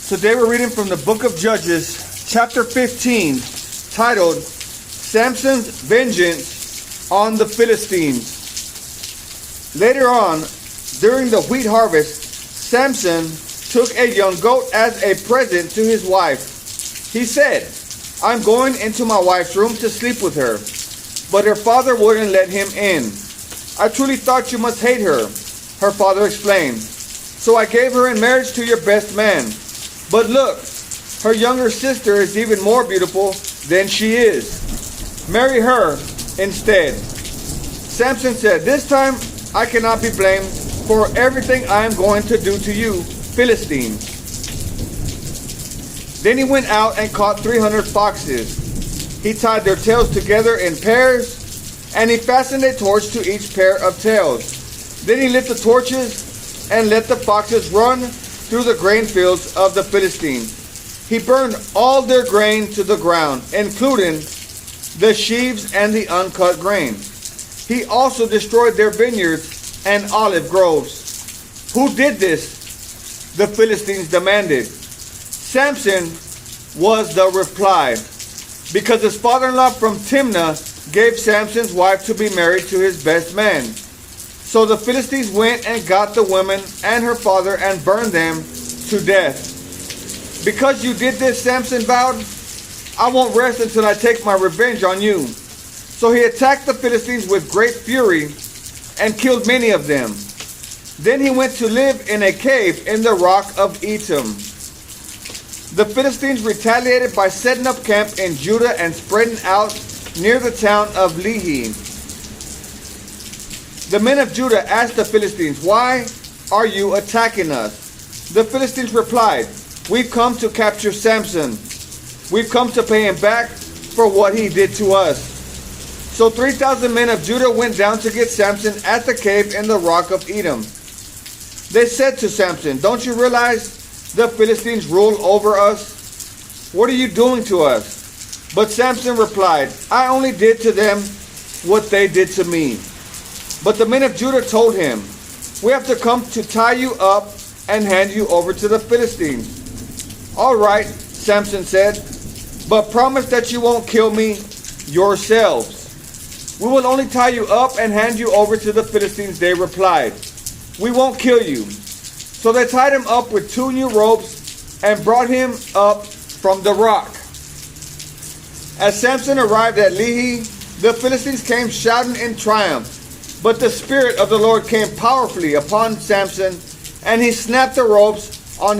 Today we're reading from the book of Judges, chapter 15, titled, Samson's Vengeance on the Philistines. Later on, during the wheat harvest, Samson took a young goat as a present to his wife. He said, "I'm going into my wife's room to sleep with her." But her father wouldn't let him in. "I truly thought you must hate her," her father explained. "So I gave her in marriage to your best man. But look, her younger sister is even more beautiful than she is. Marry her instead." Samson said, "This time I cannot be blamed for everything I am going to do to you, Philistines." Then he went out and caught 300 foxes. He tied their tails together in pairs, and he fastened a torch to each pair of tails. Then he lit the torches and let the foxes run through the grain fields of the Philistines. He burned all their grain to the ground, including the sheaves and the uncut grain. He also destroyed their vineyards and olive groves. "Who did this?" the Philistines demanded. Samson was the reply, because his father-in-law from Timnah gave Samson's wife to be married to his best man. So the Philistines went and got the woman and her father and burned them to death. "Because you did this," Samson vowed, "I won't rest until I take my revenge on you." So he attacked the Philistines with great fury and killed many of them. Then he went to live in a cave in the rock of Etam. The Philistines retaliated by setting up camp in Judah and spreading out near the town of Lehi. The men of Judah asked the Philistines, "Why are you attacking us?" The Philistines replied, "We've come to capture Samson. We've come to pay him back for what he did to us." So 3,000 men of Judah went down to get Samson at the cave in the rock of Etam. They said to Samson, "Don't you realize the Philistines rule over us? What are you doing to us?" But Samson replied, "I only did to them what they did to me." But the men of Judah told him, "We have to come to tie you up and hand you over to the Philistines." "All right," Samson said, "but promise that you won't kill me yourselves." "We will only tie you up and hand you over to the Philistines," they replied. "We won't kill you." So they tied him up with 2 new ropes and brought him up from the rock. As Samson arrived at Lehi, the Philistines came shouting in triumph. But the Spirit of the Lord came powerfully upon Samson, and he snapped the ropes